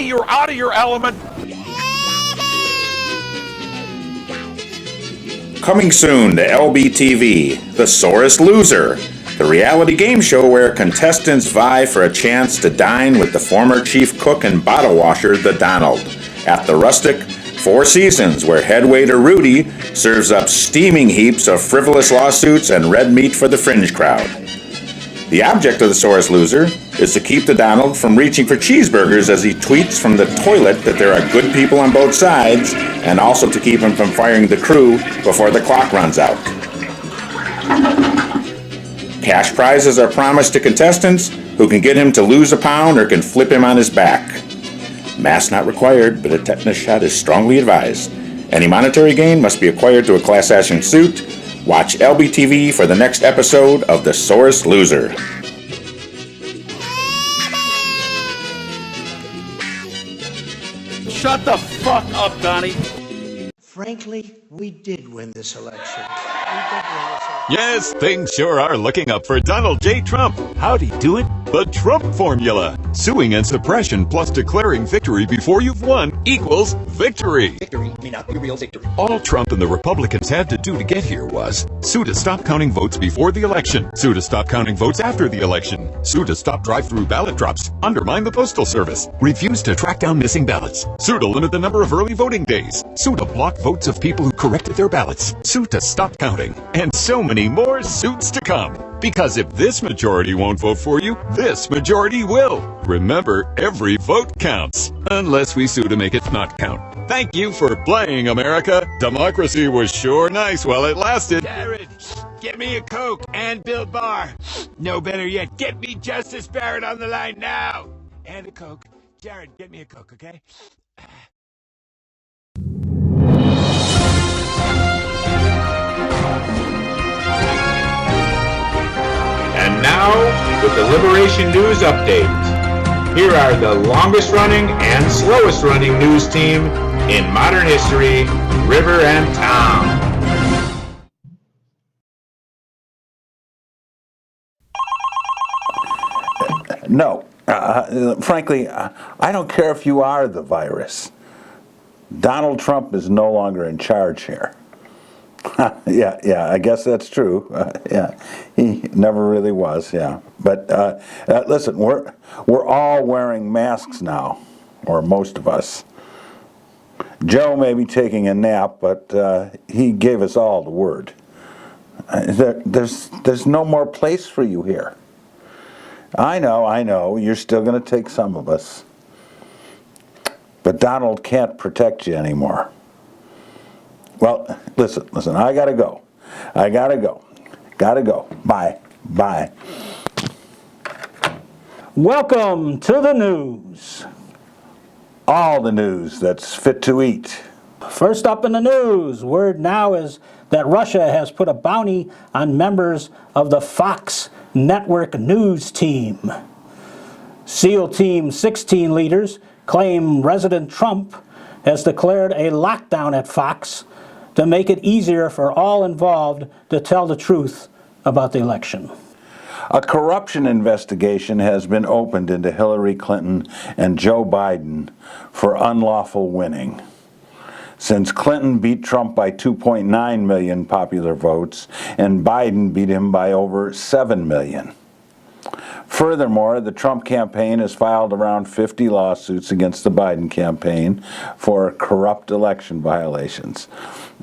Donnie, you're out of your element. Coming soon to LBTV, the SOREST Loser, the reality game show where contestants vie for a chance to dine with the former chief cook and bottle washer, the Donald, at the rustic Four Seasons, where head waiter Rudy serves up steaming heaps of frivolous lawsuits and red meat for the fringe crowd. The object of the SOREST Loser is to keep the Donald from reaching for cheeseburgers as he tweets from the toilet that there are good people on both sides, and also to keep him from firing the crew before the clock runs out. Cash prizes are promised to contestants who can get him to lose a pound or can flip him on his back. Mask not required, but a tetanus shot is strongly advised. Any monetary gain must be acquired to a class action suit. Watch LBTV for the next episode of the SOREST Loser. Shut the fuck up, Donnie. Frankly, we did win this election. Yes, things sure are looking up for Donald J. Trump. How'd he do it? The Trump formula. Suing and suppression plus declaring victory before you've won equals victory. Victory may not be real victory. All Trump and the Republicans had to do to get here was sue to stop counting votes before the election, sue to stop counting votes after the election, sue to stop drive-through ballot drops, undermine the Postal Service, refuse to track down missing ballots, sue to limit the number of early voting days, sue to block votes of people who corrected their ballots, sue to stop counting, and so many more suits to come. Because if this majority won't vote for you, this majority will. Remember, every vote counts. Unless we sue to make it not count. Thank you for playing, America. Democracy was sure nice while it lasted. Jared, get me a Coke and Bill Barr. No, better yet, get me Justice Barrett on the line now. And a Coke. Jared, get me a Coke, okay? And now, with the Liberation News Update. Here are the longest running and slowest running news team in modern history, river and town. No. Frankly, I don't care if you are the virus. Donald Trump is no longer in charge here. Yeah, I guess that's true. Yeah, he never really was. Yeah, but listen, we're all wearing masks now, or most of us. Joe may be taking a nap, but he gave us all the word. There's no more place for you here. I know. You're still going to take some of us, but Donald can't protect you anymore. Well, listen, I gotta go. Gotta go. Bye. Welcome to the news. All the news that's fit to eat. First up in the news, word now is that Russia has put a bounty on members of the Fox network news team. SEAL Team 16 leaders claim President Trump has declared a lockdown at Fox to make it easier for all involved to tell the truth about the election. A corruption investigation has been opened into Hillary Clinton and Joe Biden for unlawful winning. Since Clinton beat Trump by 2.9 million popular votes and Biden beat him by over 7 million. Furthermore, the Trump campaign has filed around 50 lawsuits against the Biden campaign for corrupt election violations.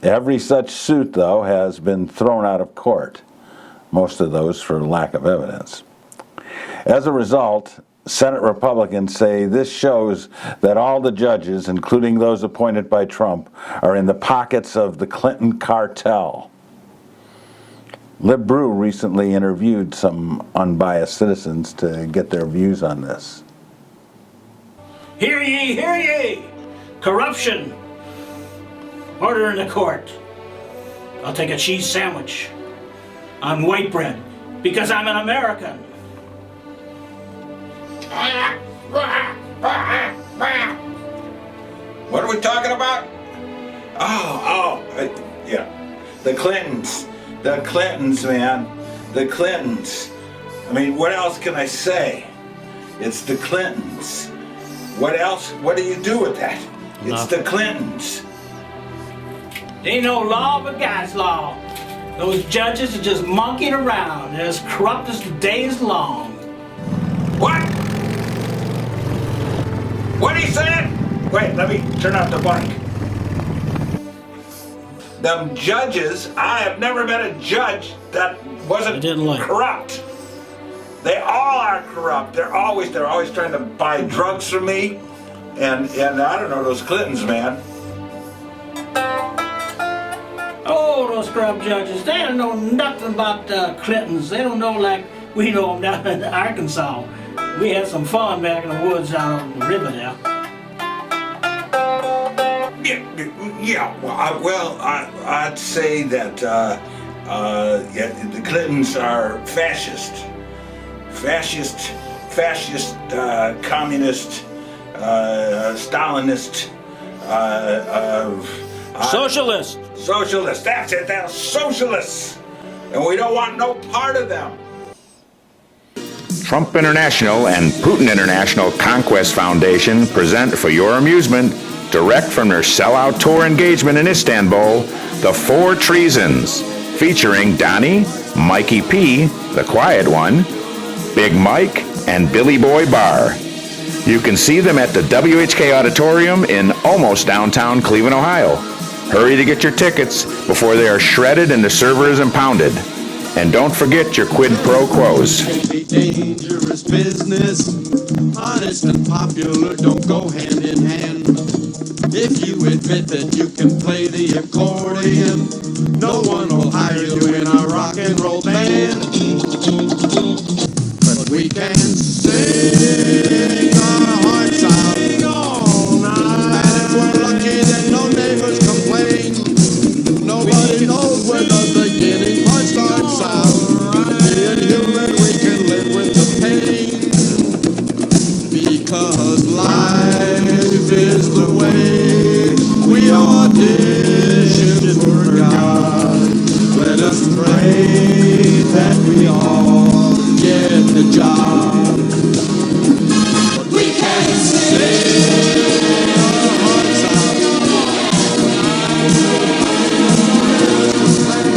Every such suit, though, has been thrown out of court, most of those for lack of evidence. As a result, Senate Republicans say this shows that all the judges, including those appointed by Trump, are in the pockets of the Clinton cartel. Brew recently interviewed some unbiased citizens to get their views on this. Hear ye, hear ye! Corruption! Order in the court. I'll take a cheese sandwich on white bread because I'm an American. What are we talking about? Yeah. The Clintons. The Clintons, man. The Clintons. I mean, what else can I say? It's the Clintons. What else? What do you do with that? It's the Clintons. Ain't no law but God's law. Those judges are just monkeying around. They're as corrupt as the day is long. What? What he said? Wait, let me turn off the mic. Them judges, I have never met a judge that wasn't corrupt. They all are corrupt. They're always trying to buy drugs from me. And I don't know, those Clintons, man. Oh, those corrupt judges, they don't know nothing about Clintons. They don't know like we know them down in Arkansas. We had some fun back in the woods down on the river there. I'd say that the Clintons are fascist, communist, Stalinist, Socialist. Socialist, that's it, they're socialists. And we don't want no part of them. Trump International and Putin International Conquest Foundation present for your amusement, direct from their sellout tour engagement in Istanbul, The Four Treasons, featuring Donnie, Mikey P, the quiet one, Big Mike, and Billy Boy Barr. You can see them at the WHK Auditorium in almost downtown Cleveland, Ohio. Hurry to get your tickets before they are shredded and the server is impounded. And don't forget your quid pro quos. Dangerous business, honest and popular don't go hand in hand. If you admit that you can play the accordion, no one will hire you in a rock and roll band. But we can sing our hearts out all night. And if we're lucky, then no neighbors complain. Nobody knows where the beginning part starts out. Being human, we can live with the pain. Because life is the way we audition for God. Let us pray that we all get the job. But we can sing our hearts out.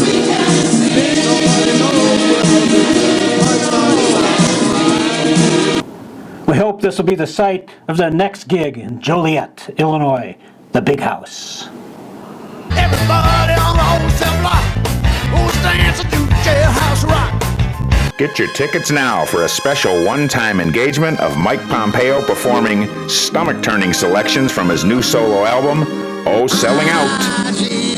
We can sing. Nobody knows where the heart starts out. We hope this will be the site of the next gig in Joliet, Illinois, the Big House. Everybody on the wholesale block who's dancing to jailhouse rock. Get your tickets now for a special one-time engagement of Mike Pompeo performing stomach-turning selections from his new solo album, Oh Selling Out,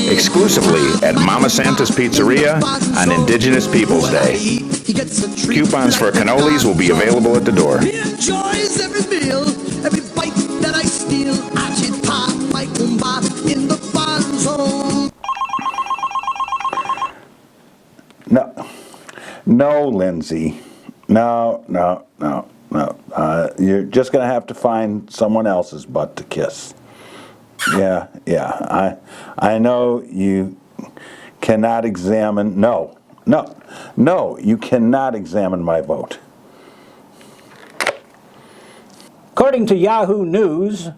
exclusively at Mama Santa's Pizzeria on Indigenous Peoples Day. Coupons for cannolis will be available at the door. He enjoys every meal, every bite that I steal. I cheat pop my kumba in the fun zone. No, Lindsay. No. You're just going to have to find someone else's butt to kiss. Yeah. I know you cannot examine. No, you cannot examine my vote. According to Yahoo News,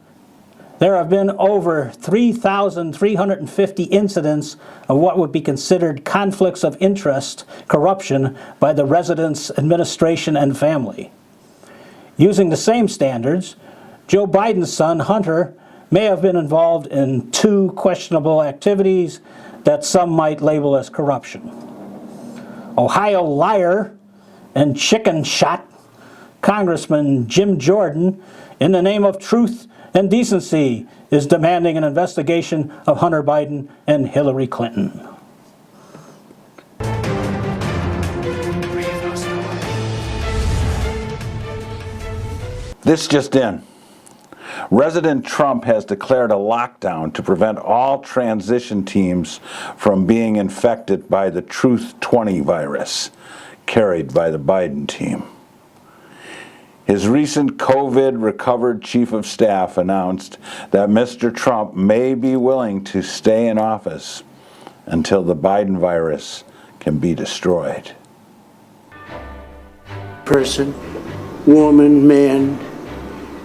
there have been over 3,350 incidents of what would be considered conflicts of interest, corruption by the residents, administration, and family. Using the same standards, Joe Biden's son, Hunter, may have been involved in 2 questionable activities that some might label as corruption. Ohio liar and chicken shot Congressman Jim Jordan, in the name of truth and decency, is demanding an investigation of Hunter Biden and Hillary Clinton. This just in. President Trump has declared a lockdown to prevent all transition teams from being infected by the Truth 20 virus carried by the Biden team. His recent COVID-recovered chief of staff announced that Mr. Trump may be willing to stay in office until the Biden virus can be destroyed. Person, woman, man,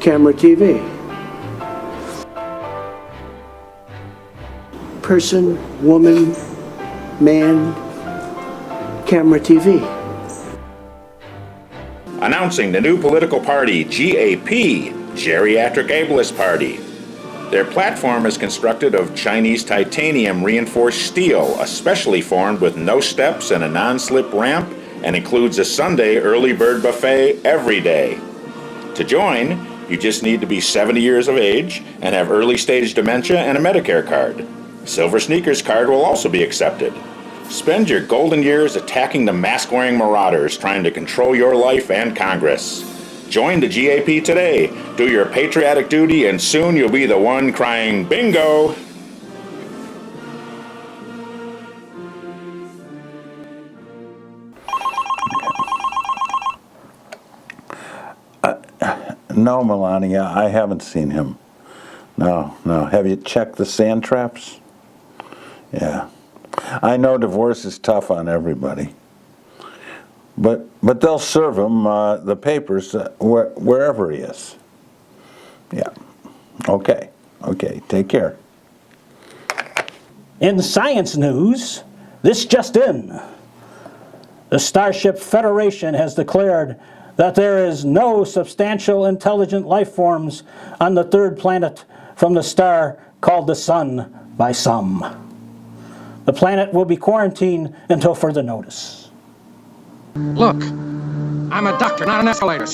camera TV. Person, woman, man, camera TV. Announcing the new political party, GAP, Geriatric Ableist Party. Their platform is constructed of Chinese titanium reinforced steel, especially formed with no steps and a non-slip ramp, and includes a Sunday early bird buffet every day. To join, you just need to be 70 years of age and have early stage dementia and a Medicare card. Silver Sneakers card will also be accepted. Spend your golden years attacking the mask-wearing marauders trying to control your life and Congress. Join the GAP today, do your patriotic duty, and soon you'll be the one crying, bingo! No, Melania, I haven't seen him. No. Have you checked the sand traps? Yeah. I know divorce is tough on everybody. But they'll serve him the papers wherever he is. Yeah. Okay. Take care. In science news, this just in. The Starship Federation has declared that there is no substantial intelligent life forms on the third planet from the star called the Sun by some. The planet will be quarantined until further notice. Look, I'm a doctor, not an escalator.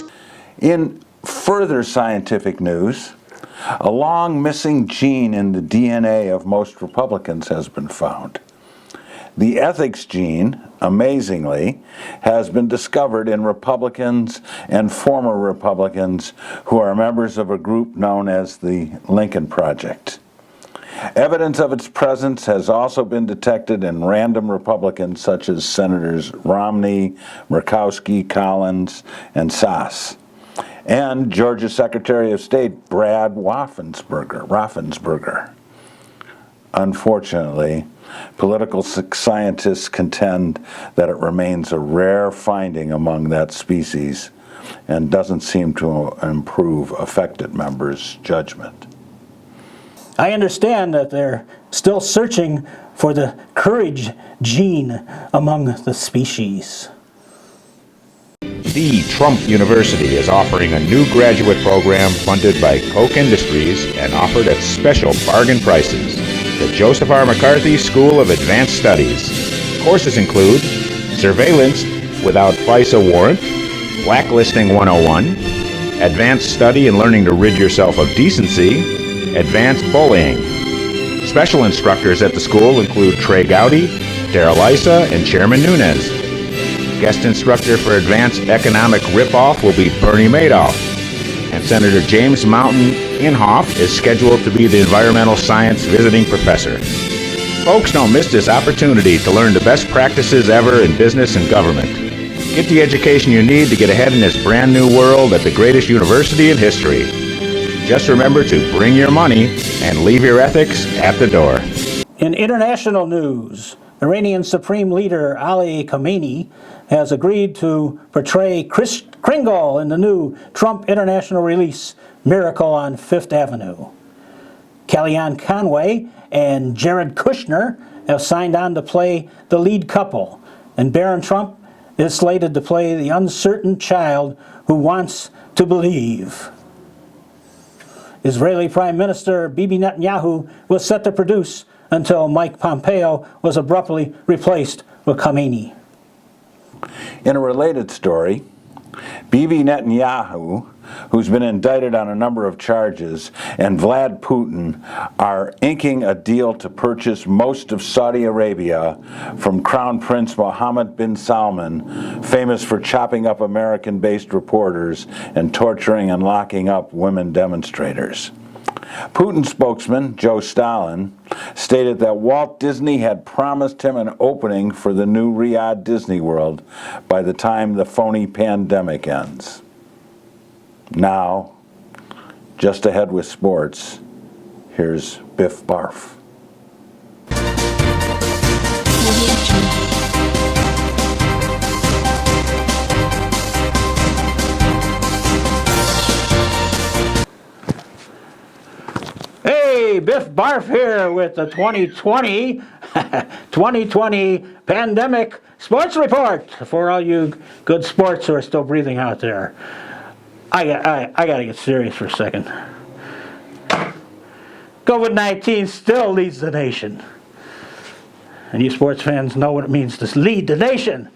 In further scientific news, a long missing gene in the DNA of most Republicans has been found. The ethics gene, amazingly, has been discovered in Republicans and former Republicans who are members of a group known as the Lincoln Project. Evidence of its presence has also been detected in random Republicans such as Senators Romney, Murkowski, Collins, and Sass, and Georgia Secretary of State Brad Raffensperger. Unfortunately, political scientists contend that it remains a rare finding among that species and doesn't seem to improve affected members' judgment. I understand that they're still searching for the courage gene among the species. The Trump University is offering a new graduate program funded by Koch Industries and offered at special bargain prices. The Joseph R. McCarthy School of Advanced Studies. Courses include Surveillance Without FISA Warrant, Blacklisting 101, Advanced Study in Learning to Rid Yourself of Decency, Advanced Bullying. Special instructors at the school include Trey Gowdy, Daryl Issa, and Chairman Nunes. Guest instructor for Advanced Economic Ripoff will be Bernie Madoff. And Senator James Mountain Inhofe is scheduled to be the environmental science visiting professor. Folks, don't miss this opportunity to learn the best practices ever in business and government. Get the education you need to get ahead in this brand new world at the greatest university in history. Just remember to bring your money and leave your ethics at the door. In international news, Iranian Supreme Leader Ali Khamenei has agreed to portray Kris Kringle in the new Trump International release, Miracle on Fifth Avenue. Kellyanne Conway and Jared Kushner have signed on to play the lead couple, and Barron Trump is slated to play the uncertain child who wants to believe. Israeli Prime Minister Bibi Netanyahu was set to produce until Mike Pompeo was abruptly replaced with Khamenei. In a related story, Bibi Netanyahu, who's been indicted on a number of charges, and Vlad Putin are inking a deal to purchase most of Saudi Arabia from Crown Prince Mohammed bin Salman, famous for chopping up American-based reporters and torturing and locking up women demonstrators. Putin spokesman Joe Stalin stated that Walt Disney had promised him an opening for the new Riyadh Disney World by the time the phony pandemic ends. Now, just ahead with sports, here's Biff Barf. Biff Barf here with the 2020 pandemic sports report for all you good sports who are still breathing out there. I got to get serious for a second. COVID-19 still leads the nation. And you sports fans know what it means to lead the nation.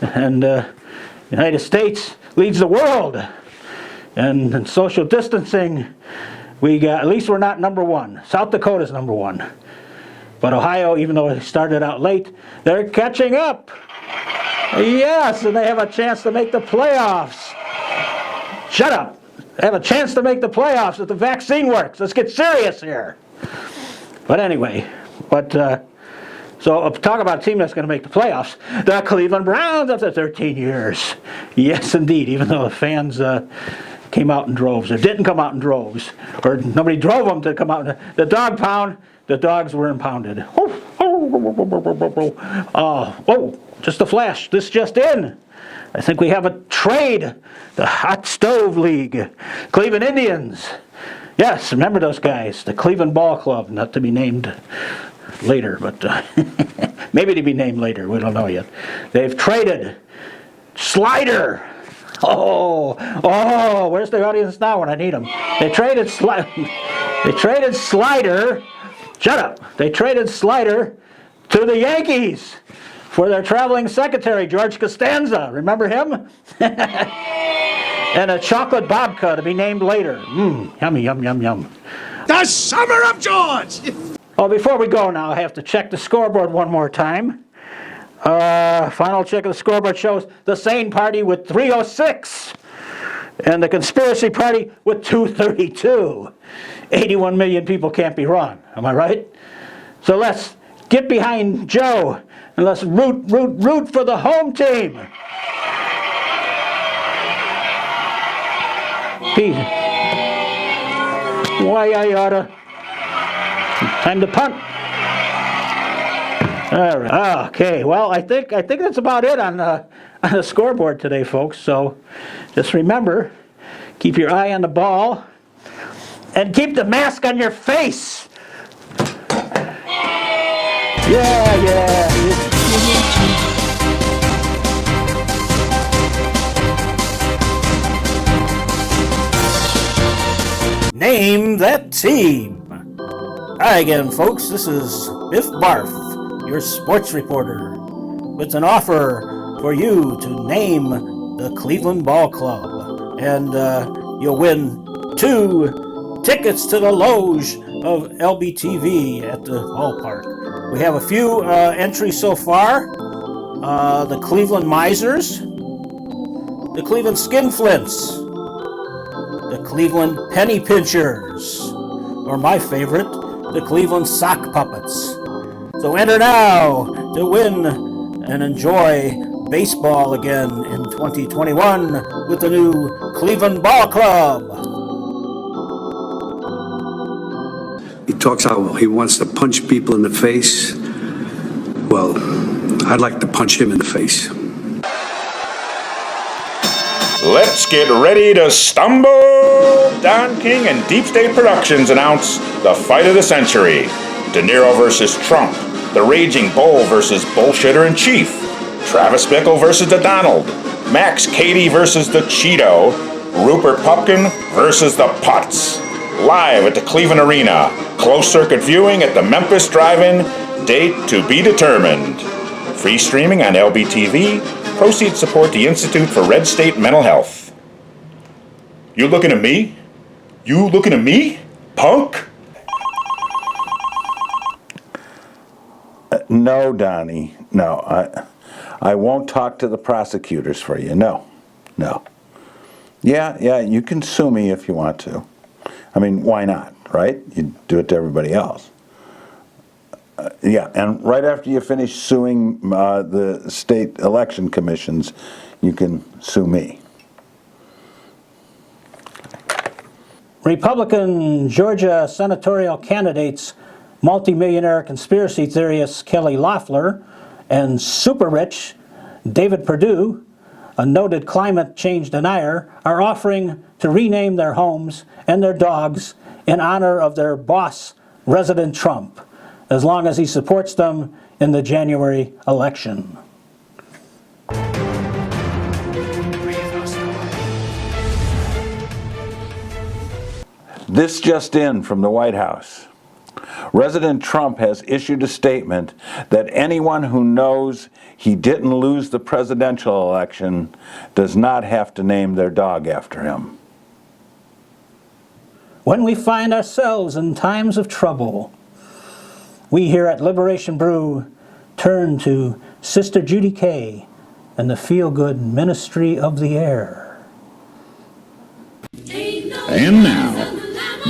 And the United States leads the world. And in social distancing, we got, at least we're not number one. South Dakota's number one. But Ohio, even though it started out late, they're catching up. Yes, and they have a chance to make the playoffs. Shut up. They have a chance to make the playoffs if the vaccine works. Let's get serious here. But anyway, so talk about a team that's going to make the playoffs. The Cleveland Browns after 13 years. Yes, indeed, even though the fans came out in droves, or didn't come out in droves, or nobody drove them to come out. The dog pound, the dogs were impounded. Oh, just a flash. This just in. I think we have a trade. The Hot Stove League. Cleveland Indians. Yes, remember those guys. The Cleveland Ball Club, not to be named later, but maybe to be named later. We don't know yet. They've traded Slider. Oh, where's the audience now when I need them? They traded Slider. Shut up. They traded Slider to the Yankees for their traveling secretary, George Costanza. Remember him? And a chocolate babka to be named later. Yummy, yum, yum, yum. The Summer of George! Oh, before we go now, I have to check the scoreboard one more time. Final check of the scoreboard shows the sane party with 306 and the conspiracy party with 232. 81 million people can't be wrong. Am I right? So let's get behind Joe and let's root for the home team. Pete. Why I oughta. Time to punt. All right. Okay. Well, I think that's about it on the scoreboard today, folks. So just remember, keep your eye on the ball and keep the mask on your face. Yeah. Name that team. Hi again, folks. This is Biff Barf, your sports reporter, with an offer for you to name the Cleveland Ball Club. And you'll win 2 tickets to the Loge of LBTV at the ballpark. We have a few entries so far. The Cleveland Misers, the Cleveland Skinflints, the Cleveland Penny Pinchers, or my favorite, the Cleveland Sock Puppets. So enter now to win and enjoy baseball again in 2021 with the new Cleveland Ball Club. He talks how he wants to punch people in the face. Well, I'd like to punch him in the face. Let's get ready to stumble! Don King and Deep State Productions announce the fight of the century. De Niro versus Trump. The Raging Bull versus Bullshitter in Chief. Travis Bickle versus the Donald. Max Cady versus the Cheeto. Rupert Pupkin versus the Putz. Live at the Cleveland Arena. Closed circuit viewing at the Memphis Drive-In. Date to be determined. Free streaming on LBTV. Proceeds support the Institute for Red State Mental Health. You looking at me? You looking at me? Punk? No, Donnie. No, I won't talk to the prosecutors for you. No. Yeah, you can sue me if you want to. I mean, why not, right? You do it to everybody else. Yeah, and right after you finish suing the state election commissions, you can sue me. Republican Georgia senatorial candidates, multimillionaire conspiracy theorist Kelly Loeffler, and super rich David Perdue, a noted climate change denier, are offering to rename their homes and their dogs in honor of their boss, President Trump, as long as he supports them in the January election. This just in from the White House. President Trump has issued a statement that anyone who knows he didn't lose the presidential election does not have to name their dog after him. When we find ourselves in times of trouble, we here at Liberation Brew turn to Sister Judy K. and the Feel-Good Ministry of the Air. And now,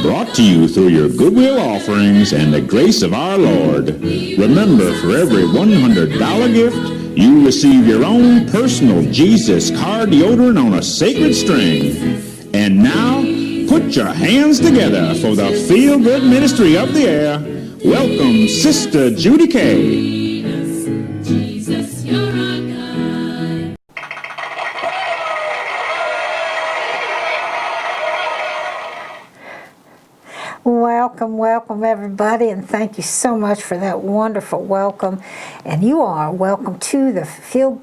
brought to you through your goodwill offerings and the grace of our Lord. Remember, for every $100 gift, you receive your own personal Jesus car deodorant on a sacred string. And now, put your hands together for the Feel-Good Ministry of the Air. Welcome, Sister Judy K. Welcome everybody, and thank you so much for that wonderful welcome. And you are welcome to the Feel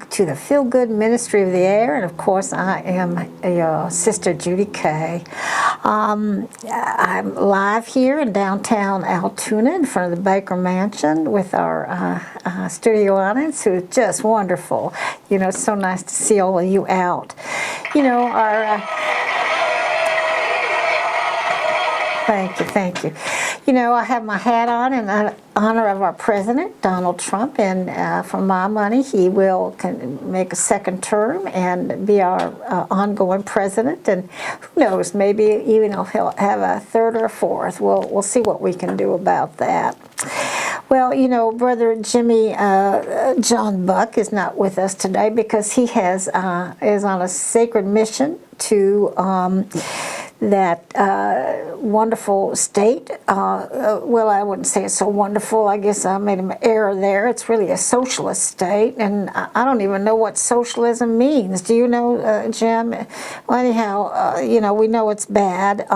Good Ministry of the Air, and of course I am Sister Judy K. I'm live here in downtown Altoona in front of the Baker Mansion with our studio audience, who is just wonderful. You know, it's so nice to see all of you out. You know, our Thank you. You know, I have my hat on in honor of our president, Donald Trump, and for my money, he can make a second term and be our ongoing president. And who knows, maybe even he'll have a third or a fourth. We'll see what we can do about that. Well, you know, Brother Jimmy John Buck is not with us today because he is on a sacred mission to that wonderful state. Well, I wouldn't say it's so wonderful. I guess I made an error there. It's really a socialist state, and I don't even know what socialism means. Do you know, Jim? Well, anyhow, you know, we know it's bad.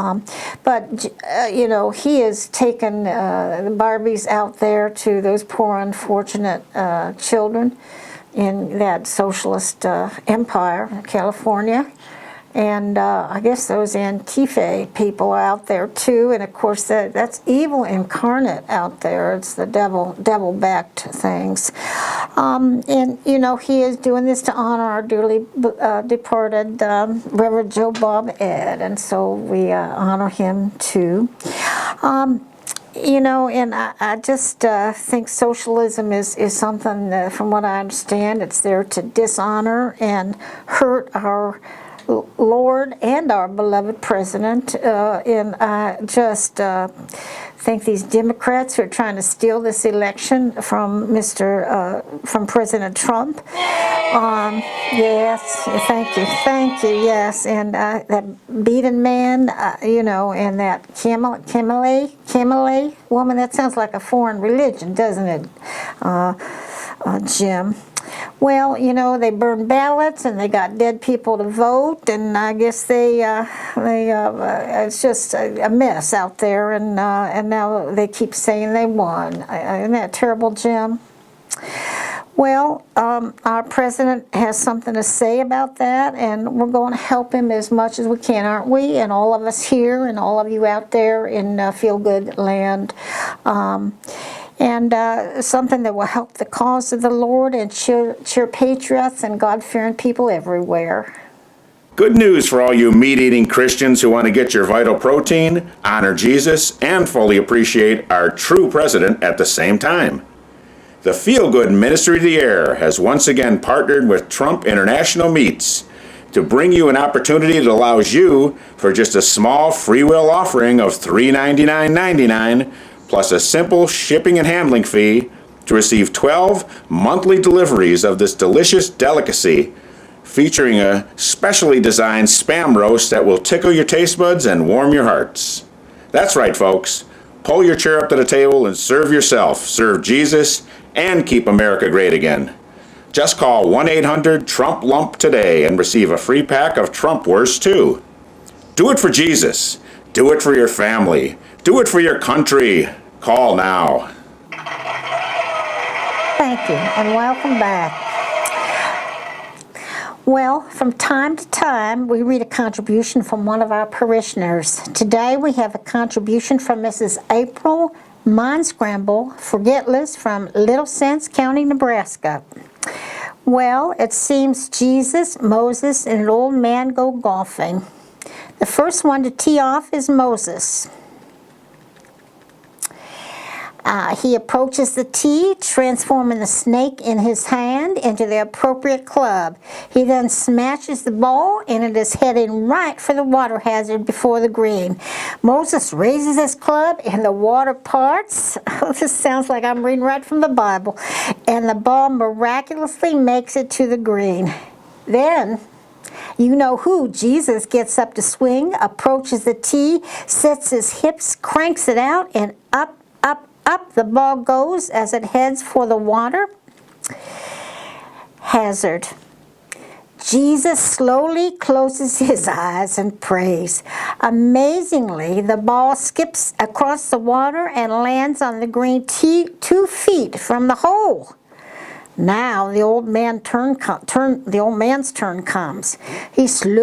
But, you know, he has taken the Barbies out there to those poor, unfortunate children in that socialist empire, California. And I guess those Antifa people are out there too, and of course that's evil incarnate out there. It's the devil-backed things. And you know, he is doing this to honor our dearly departed Reverend Joe Bob Ed, and so we honor him too. You know, and I just think socialism is something, from what I understand, it's there to dishonor and hurt our Lord and our beloved president, and I just think these Democrats who are trying to steal this election from from President Trump. Yes, thank you, yes, and that beaten man, you know, and that Kamala woman, that sounds like a foreign religion, doesn't it, Jim? Well, you know, they burned ballots and they got dead people to vote, and I guess it's just a mess out there, and now they keep saying they won. Isn't that terrible, Jim? Well, our president has something to say about that, and we're going to help him as much as we can, aren't we? And all of us here and all of you out there in Feel Good Land. And something that will help the cause of the Lord and cheer patriots and God-fearing people everywhere. Good news for all you meat-eating Christians who want to get your vital protein, honor Jesus, and fully appreciate our true president at the same time. The Feel Good Ministry of the Air has once again partnered with Trump International Meats to bring you an opportunity that allows you, for just a small free will offering of $399.99, plus a simple shipping and handling fee, to receive 12 monthly deliveries of this delicious delicacy, featuring a specially designed Spam roast that will tickle your taste buds and warm your hearts. That's right, folks. Pull your chair up to the table and serve yourself, serve Jesus, and keep America great again. Just call 1-800-TRUMP-LUMP today and receive a free pack of Trump Wurst too. Do it for Jesus. Do it for your family. Do it for your country. Call now. Thank you, and welcome back. Well, from time to time, we read a contribution from one of our parishioners. Today, we have a contribution from Mrs. April Mindscramble Forgetless from Little Sense County, Nebraska. Well, it seems Jesus, Moses, and an old man go golfing. The first one to tee off is Moses. He approaches the tee, transforming the snake in his hand into the appropriate club. He then smashes the ball, and it is heading right for the water hazard before the green. Moses raises his club, and the water parts. This sounds like I'm reading right from the Bible. And the ball miraculously makes it to the green. Then, you know who, Jesus gets up to swing, approaches the tee, sets his hips, cranks it out, and up the ball goes as it heads for the water hazard. Jesus slowly closes his eyes and prays. Amazingly, the ball skips across the water and lands on the green 2 feet from the hole. Now the old man's turn comes. He slowly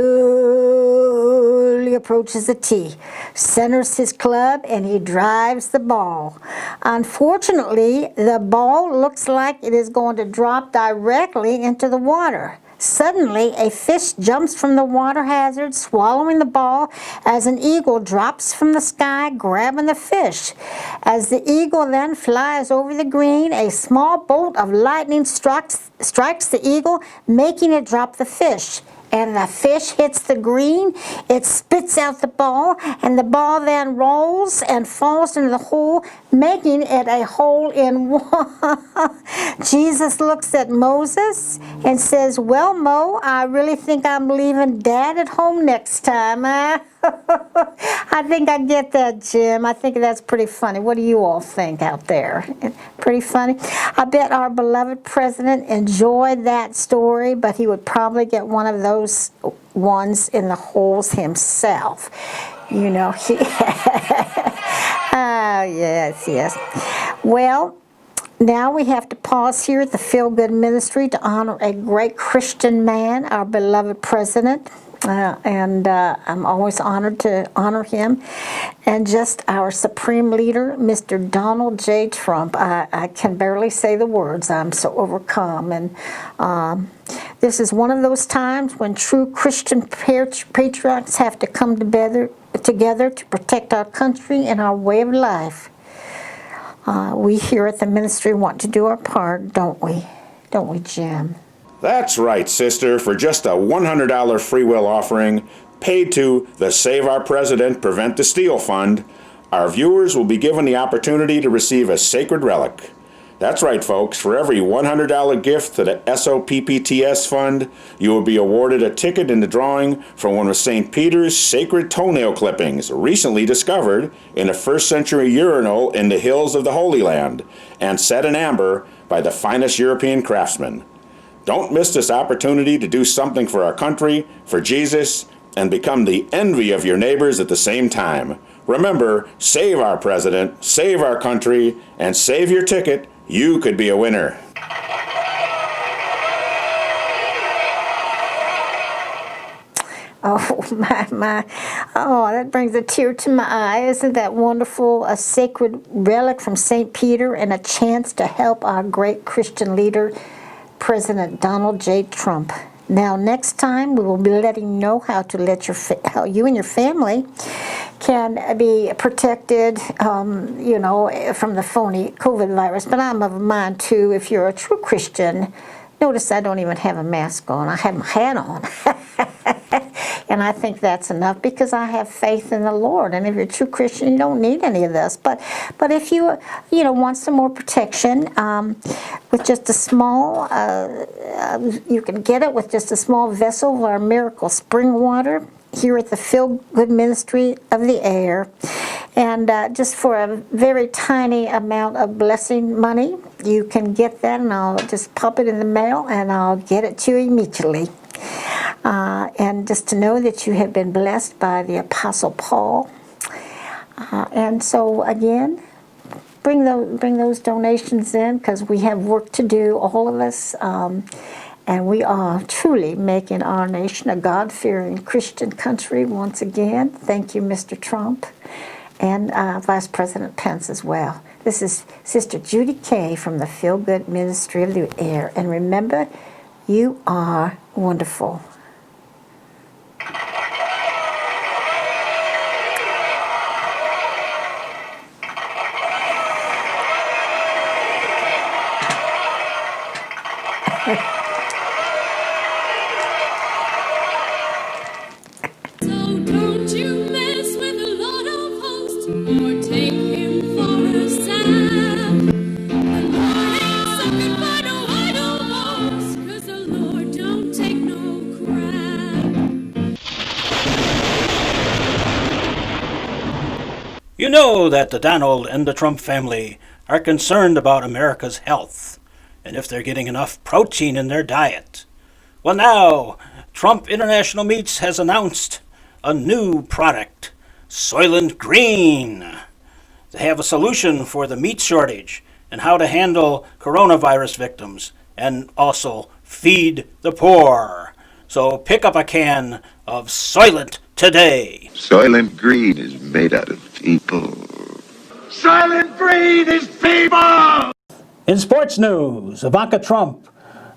approaches the tee, centers his club, and he drives the ball. Unfortunately, the ball looks like it is going to drop directly into the water. Suddenly, a fish jumps from the water hazard, swallowing the ball as an eagle drops from the sky, grabbing the fish. As the eagle then flies over the green, a small bolt of lightning strikes the eagle, making it drop the fish. And the fish hits the green, it spits out the ball, and the ball then rolls and falls into the hole, making it a hole-in-one. Jesus looks at Moses and says, "Well, Mo, I really think I'm leaving Dad at home next time." I think I get that, Jim. I think that's pretty funny. What do you all think out there? Pretty funny? I bet our beloved president enjoyed that story, but he would probably get one of those ones in the holes himself. You know, he... yes. Well, now we have to pause here at the Feel Good Ministry to honor a great Christian man, our beloved president. I'm always honored to honor him. And just our supreme leader, Mr. Donald J. Trump. I can barely say the words. I'm so overcome. And this is one of those times when true Christian patriots have to come together to protect our country and our way of life. We here at the ministry want to do our part, don't we? Don't we, Jim? That's right, sister. For just a $100 free will offering paid to the Save Our President, Prevent the Steal Fund, our viewers will be given the opportunity to receive a sacred relic. That's right, folks. For every $100 gift to the SOPPTS Fund, you will be awarded a ticket in the drawing for one of St. Peter's sacred toenail clippings, recently discovered in a 1st century urinal in the hills of the Holy Land, and set in amber by the finest European craftsmen. Don't miss this opportunity to do something for our country, for Jesus, and become the envy of your neighbors at the same time. Remember, save our president, save our country, and save your ticket. You could be a winner. Oh, my. Oh, that brings a tear to my eye. Isn't that wonderful? A sacred relic from St. Peter and a chance to help our great Christian leader, President Donald J. Trump. Now, next time, we will be letting you know how you and your family can be protected, from the phony COVID virus. But I'm of mind, too, if you're a true Christian. Notice I don't even have a mask on. I have my hat on. And I think that's enough because I have faith in the Lord. And if you're a true Christian, you don't need any of this. But if you want some more protection, with just a small, you can get it with just a small vessel of our miracle spring water here at the Feel Good Ministry of the Air. And just for a very tiny amount of blessing money, you can get that, and I'll just pop it in the mail, and I'll get it to you immediately. And just to know that you have been blessed by the Apostle Paul. And so, again, bring those donations in, because we have work to do, all of us. And we are truly making our nation a God-fearing Christian country once again. Thank you, Mr. Trump, and Vice President Pence as well. This is Sister Judy Kay from the Feel Good Ministry of the Air. And remember, you are wonderful. You know that the Donald and the Trump family are concerned about America's health and if they're getting enough protein in their diet. Well, now, Trump International Meats has announced a new product, Soylent Green. They have a solution for the meat shortage and how to handle coronavirus victims and also feed the poor. So pick up a can of Soylent today. Soylent Green is made out of people. Silent Green is people! In sports news, Ivanka Trump,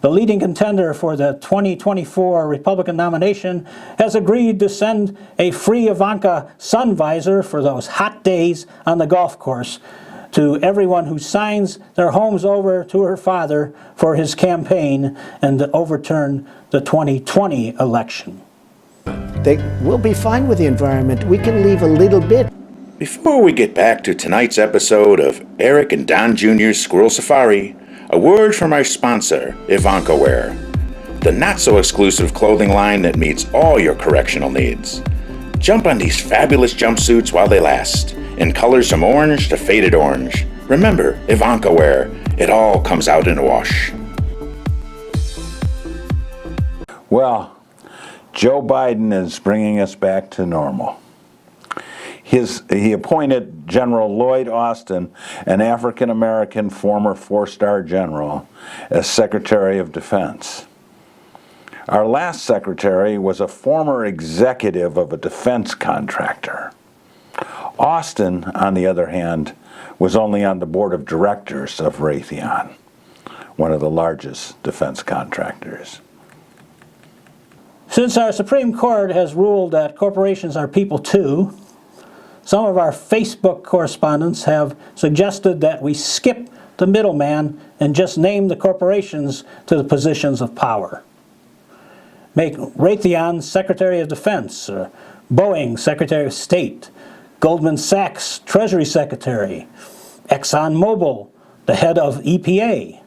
the leading contender for the 2024 Republican nomination, has agreed to send a free Ivanka sun visor for those hot days on the golf course to everyone who signs their homes over to her father for his campaign and to overturn the 2020 election. We'll be fine with the environment. We can leave a little bit. Before we get back to tonight's episode of Eric and Don Jr.'s Squirrel Safari, a word from our sponsor, Ivanka Wear, the not-so-exclusive clothing line that meets all your correctional needs. Jump on these fabulous jumpsuits while they last, in colors from orange to faded orange. Remember, Ivanka Wear, it all comes out in a wash. Well, Joe Biden is bringing us back to normal. He appointed General Lloyd Austin, an African-American former four-star general, as Secretary of Defense. Our last secretary was a former executive of a defense contractor. Austin, on the other hand, was only on the board of directors of Raytheon, one of the largest defense contractors. Since our Supreme Court has ruled that corporations are people too, some of our Facebook correspondents have suggested that we skip the middleman and just name the corporations to the positions of power. Make Raytheon Secretary of Defense, Boeing Secretary of State, Goldman Sachs Treasury Secretary, ExxonMobil the head of EPA,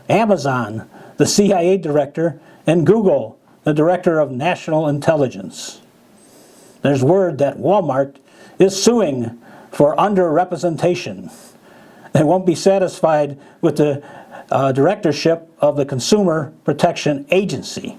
Amazon the CIA Director, and Google the Director of National Intelligence. There's word that Walmart is suing for underrepresentation. They won't be satisfied with the directorship of the Consumer Protection Agency.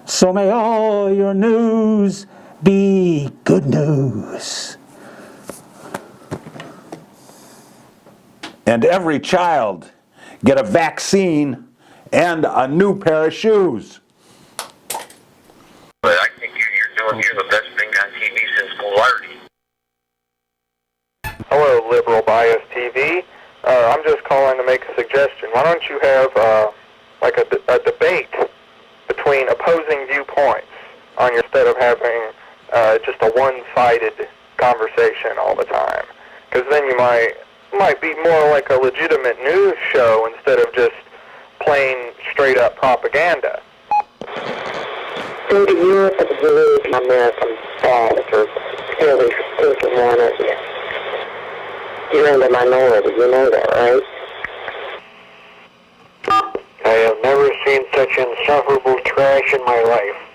So may all your news be good news. And every child get a vaccine and a new pair of shoes. But I think you're the best thing on TV since Golardi. Hello, Liberal Bias TV. I'm just calling to make a suggestion. Why don't you have a debate between opposing viewpoints instead of having just a one-sided conversation all the time? Because then you might be more like a legitimate news show instead of just plain straight-up propaganda. Go to Europe and believe American balls are fairly stinking one of you. You're in the minority, you know that, right? I have never seen such insufferable trash in my life.